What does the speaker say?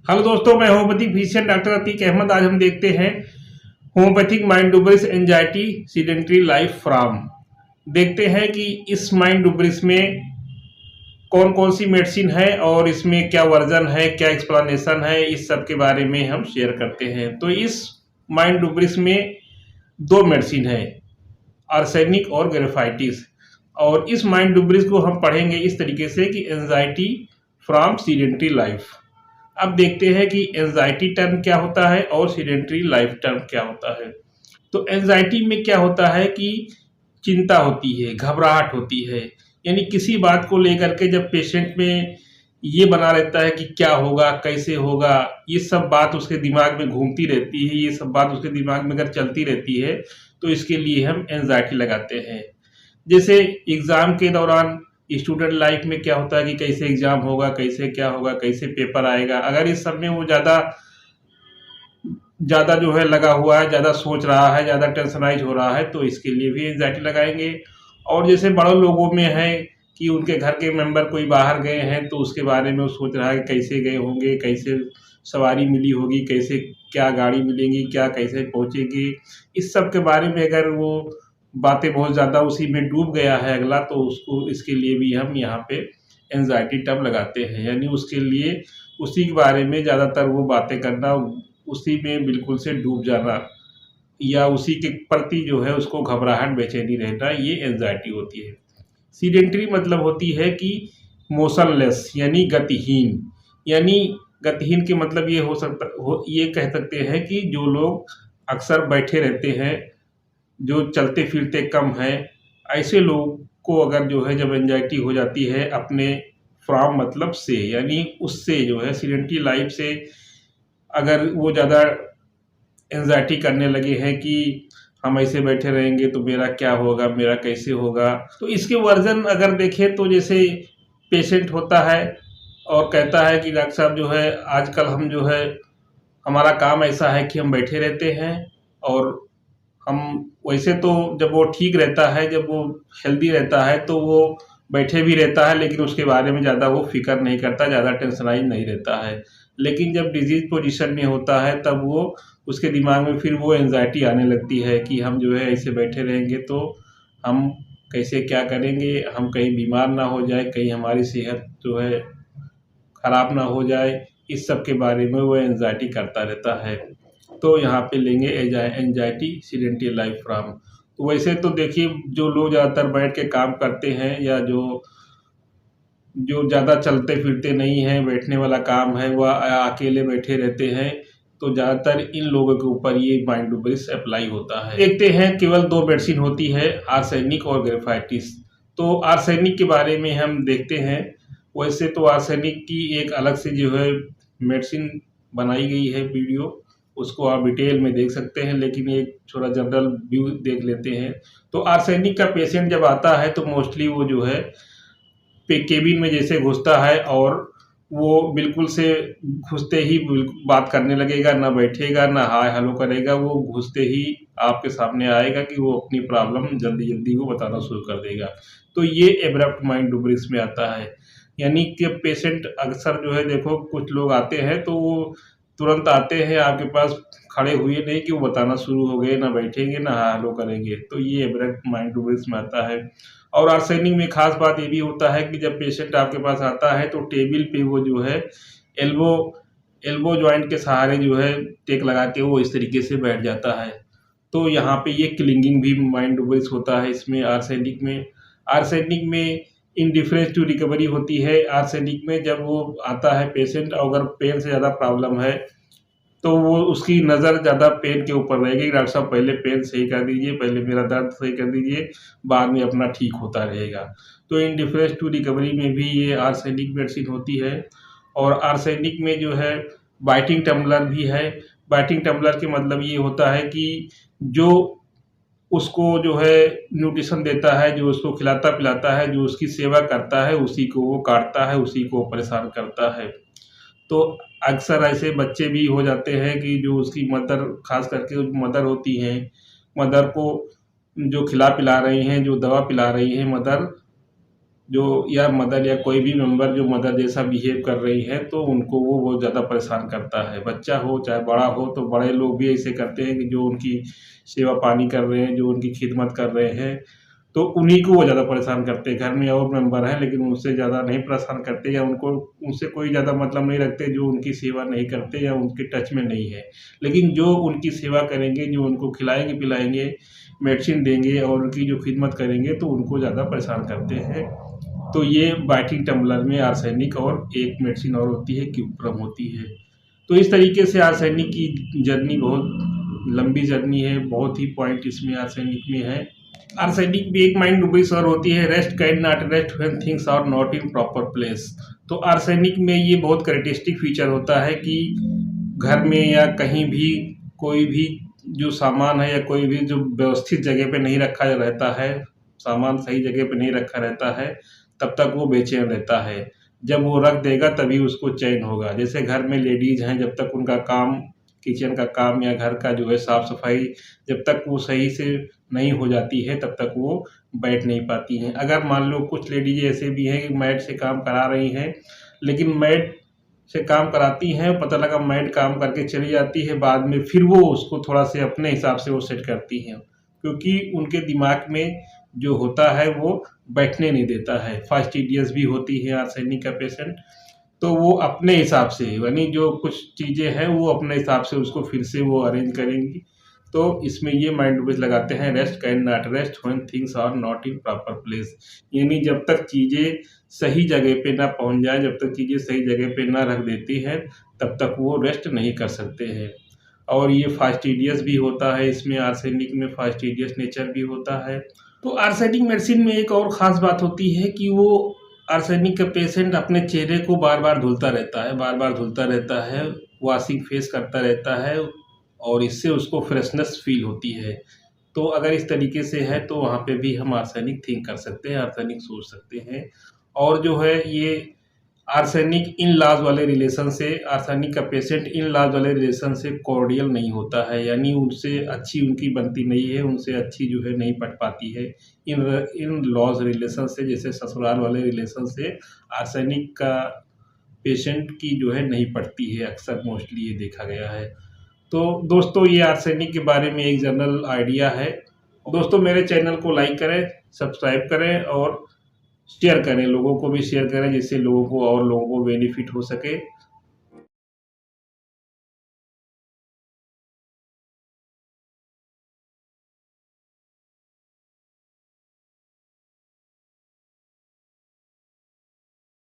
Hello दोस्तों, मैं homeopathic physician doctor Atiq Ahmad. आज हम देखते हैं होम्योपैथिक माइंड डुबरिस एंजाइटी सीडेंट्री लाइफ फ्राम। देखते हैं कि इस माइंड डुबरिस में कौन कौन सी मेडिसिन है और इसमें क्या वर्जन है, क्या एक्सप्लेनेशन है, इस सब के बारे में हम शेयर करते हैं। तो इस माइंड डुबरिस में दो मेडिसिन है, आर्सेनिक और ग्रेफाइटिस। और इस माइंड डुबरिस को हम पढ़ेंगे इस तरीके से कि एंजाइटी फ्रॉम सीडेंट्री लाइफ। अब देखते हैं कि एंजाइटी टर्म क्या होता है और सीडेंट्री लाइफ टर्म क्या होता है। तो एंजाइटी में क्या होता है कि चिंता होती है, घबराहट होती है, यानी किसी बात को लेकर के जब पेशेंट में ये बना रहता है कि क्या होगा, कैसे होगा, ये सब बात उसके दिमाग में घूमती रहती है, ये सब बात उसके दिमाग में अगर चलती रहती है तो इसके लिए हम एंजाइटी लगाते हैं। जैसे एग्ज़ाम के दौरान स्टूडेंट लाइफ में क्या होता है कि कैसे एग्ज़ाम होगा, कैसे क्या होगा, कैसे पेपर आएगा, अगर इस सब में वो ज़्यादा ज़्यादा जो है लगा हुआ है, ज़्यादा सोच रहा है, ज़्यादा टेंशनाइज हो रहा है, तो इसके लिए भी एंजाइटी लगाएंगे। और जैसे बड़े लोगों में है कि उनके घर के मेंबर कोई बाहर गए हैं तो उसके बारे में वो सोच रहा है कि कैसे गए होंगे, कैसे सवारी मिली होगी, कैसे क्या गाड़ी मिलेगी, क्या कैसे पहुँचेगी, इस सब के बारे में अगर वो बातें बहुत ज़्यादा उसी में डूब गया है अगला, तो उसको इसके लिए भी हम यहाँ पे एंजाइटी टर्म लगाते हैं। यानी उसके लिए उसी के बारे में ज़्यादातर वो बातें करना, उसी में बिल्कुल से डूब जाना या उसी के प्रति जो है उसको घबराहट, बेचैनी रहना, ये एंजाइटी होती है। सीडेंटरी मतलब होती है कि मोशनलेस यानी गतिहीन। यानी गतिहीन के मतलब ये ये कह सकते हैं कि जो लोग अक्सर बैठे रहते हैं, जो चलते फिरते कम हैं, ऐसे लोग को अगर जो है जब एंजाइटी हो जाती है अपने फ्रॉम मतलब से, यानी उससे जो है सीडेंटरी लाइफ से अगर वो ज़्यादा एंजाइटी करने लगे हैं कि हम ऐसे बैठे रहेंगे तो मेरा क्या होगा, मेरा कैसे होगा, तो इसके वर्जन अगर देखें तो जैसे पेशेंट होता है और कहता है कि डॉक्टर साहब जो है आजकल हम जो है हमारा काम ऐसा है कि हम बैठे रहते हैं, और हम वैसे तो जब वो ठीक रहता है, जब वो हेल्दी रहता है तो वो बैठे भी रहता है, लेकिन उसके बारे में ज़्यादा वो फिक्र नहीं करता, ज़्यादा टेंशनाइज नहीं रहता है। लेकिन जब डिजीज पोजीशन में होता है तब वो उसके दिमाग में फिर वो एंजाइटी आने लगती है कि हम जो है ऐसे बैठे रहेंगे तो हम कैसे क्या करेंगे, हम कहीं बीमार ना हो जाए, कहीं हमारी सेहत जो है खराब ना हो जाए, इस सब के बारे में वो एंजाइटी करता रहता है। तो यहाँ पे लेंगे एंजाइटी सीडेंटरी लाइफ फ्रॉम। तो वैसे तो देखिए जो लोग ज़्यादातर बैठ के काम करते हैं या जो जो ज़्यादा चलते फिरते नहीं हैं, बैठने वाला काम है, वह अकेले बैठे रहते हैं, तो ज़्यादातर इन लोगों के ऊपर ये माइंड डुबरिस अप्लाई होता है। देखते हैं केवल दो मेडिसिन होती है, आर्सेनिक और ग्रेफाइटिस। तो आर्सेनिक के बारे में हम देखते हैं। वैसे तो आर्सेनिक की एक अलग से जो है मेडिसिन बनाई गई है वीडियो, उसको आप डिटेल में देख सकते हैं, लेकिन एक थोड़ा जनरल व्यू देख लेते हैं। तो आर्सेनिक का पेशेंट जब आता है तो मोस्टली वो जो है केबिन में जैसे घुसता है और वो बिल्कुल से घुसते ही बात करने लगेगा, ना बैठेगा, ना हाय हेलो करेगा, वो घुसते ही आपके सामने आएगा कि वो अपनी प्रॉब्लम जल्दी जल्दी वो बताना शुरू कर देगा। तो ये एब्रप्ट माइंड डुबरिस में आता है। यानी कि पेशेंट अक्सर जो है देखो कुछ लोग आते हैं तो वो तुरंत आते हैं आपके पास, खड़े हुए नहीं कि वो बताना शुरू हो गए, ना बैठेंगे ना हाय हेलो करेंगे, तो ये एब्रप्ट माइंड डुबरिस में आता है। और आर्सेनिक में खास बात ये भी होता है कि जब पेशेंट आपके पास आता है तो टेबल पे वो जो है एल्बो एल्बो जॉइंट के सहारे जो है टेक लगा के वो इस तरीके से बैठ जाता है। तो यहाँ पे ये क्लिंगिंग भी माइंड डुबरिस होता है इसमें आर्सेनिक में। आर्सेनिक में इंडिफरेंस टू रिकवरी होती है। आर्सेनिक में जब वो आता है पेशेंट, अगर पेन से ज़्यादा प्रॉब्लम है तो वो उसकी नज़र ज़्यादा पेन के ऊपर रहेगी कि डॉक्टर साहब पहले पेन सही कर दीजिए, पहले मेरा दर्द सही कर दीजिए, बाद में अपना ठीक होता रहेगा। तो इंडिफरेंस टू रिकवरी में भी ये आर्सेनिक मेडिसिन होती है। और आर्सेनिक में जो है बाइटिंग टम्बलर भी है। बाइटिंग टम्बलर के मतलब ये होता है कि जो उसको जो है न्यूट्रिशन देता है, जो उसको खिलाता पिलाता है, जो उसकी सेवा करता है, उसी को वो काटता है, उसी को परेशान करता है। तो अक्सर ऐसे बच्चे भी हो जाते हैं कि जो उसकी मदर, खास करके जो मदर होती हैं, मदर को जो खिला पिला रही हैं, जो दवा पिला रही हैं मदर, जो या मदर या कोई भी मेंबर जो मदर जैसा बिहेव कर रही है तो उनको वो बहुत ज़्यादा परेशान करता है। बच्चा हो चाहे बड़ा हो, तो बड़े लोग भी ऐसे करते हैं कि जो उनकी सेवा पानी कर रहे हैं, जो उनकी खिदमत कर रहे हैं, तो उन्हीं को वो ज़्यादा परेशान करते हैं। घर में और मेंबर हैं लेकिन उनसे ज़्यादा नहीं परेशान करते, या उनको उनसे कोई ज़्यादा मतलब नहीं रखते, जो उनकी सेवा नहीं करते या उनके टच में नहीं है। लेकिन जो उनकी सेवा करेंगे, जो उनको खिलाएँगे पिलाएँगे, मेडिसिन देंगे और उनकी जो खिदमत करेंगे, तो उनको ज़्यादा परेशान करते हैं। तो ये बाइटिंग टम्बलर में आर्सेनिक और एक मेडिसिन और होती है, क्यूप्रम होती है। तो इस तरीके से आर्सेनिक की जर्नी बहुत लंबी जर्नी है, बहुत ही पॉइंट इसमें आर्सेनिक में है। आर्सेनिक भी एक माइंड रुपीस और होती है, rest can not rest when things are not in proper place. तो आर्सेनिक में ये बहुत कैरेक्टरिस्टिक फीचर होता है कि घर में या कहीं भी कोई भी जो सामान है या कोई भी जो व्यवस्थित जगह पे नहीं रखा रहता है, सामान सही जगह पे नहीं रखा रहता है, तब तक वो बेचैन रहता है। जब वो रख देगा तभी उसको चैन होगा। जैसे घर में लेडीज़ हैं, जब तक उनका काम किचन का काम या घर का जो है साफ-सफाई जब तक वो सही से नहीं हो जाती है, तब तक वो बैठ नहीं पाती हैं। अगर मान लो कुछ लेडीज़ ऐसे भी हैं कि मैड से काम करा रही हैं, लेकिन मैड से काम कराती हैं, पता लगा मैड काम करके चली जाती है, बाद में फिर वो उसको थोड़ा-से अपने हिसाब से वो सेट करती हैं। क्योंकि उनके दिमाग में जो होता है वो बैठने नहीं देता है। फास्टिडियस भी होती है आर्सेनिक का पेशेंट, तो वो अपने हिसाब से यानी जो कुछ चीज़ें हैं वो अपने हिसाब से उसको फिर से वो अरेंज करेंगी। तो इसमें ये माइंड रूपीस लगाते हैं, rest can not rest when things are not in proper place. यानी जब तक चीज़ें सही जगह पे ना पहुँच जाए, जब तक चीज़ें सही जगह पे ना रख देती हैं, तब तक वो रेस्ट नहीं कर सकते हैं। और ये फास्टिडियस भी होता है, इसमें आर्सेनिक में फास्टिडियस नेचर भी होता है। तो आर्सेनिक मेडिसिन में एक और ख़ास बात होती है कि वो आर्सेनिक का पेशेंट अपने चेहरे को बार-बार धुलता रहता है, बार-बार धुलता रहता है, वॉशिंग फेस करता रहता है और इससे उसको फ्रेशनेस फ़ील होती है। तो अगर इस तरीके से है तो वहाँ पे भी हम आर्सेनिक थिंक कर सकते हैं, आर्सेनिक सोच सकते हैं। और जो है ये आर्सेनिक इन-लॉज़ वाले रिलेशन से आर्सेनिक का पेशेंट इन-लॉज़ वाले रिलेशन से कॉर्डियल नहीं होता है, यानी उनसे अच्छी उनकी बनती नहीं है, उनसे अच्छी जो है नहीं पट पाती है। इन-लॉज़ रिलेशन से, जैसे ससुराल वाले रिलेशन से आर्सेनिक का पेशेंट की जो है नहीं पटती है, अक्सर मोस्टली ये देखा गया है। तो दोस्तों ये आर्सेनिक के बारे में एक जनरल आइडिया है। दोस्तों मेरे चैनल को लाइक करें, सब्सक्राइब करें और शेयर करें, लोगों को भी शेयर करें जिससे लोगों को और लोगों को बेनिफिट हो सके।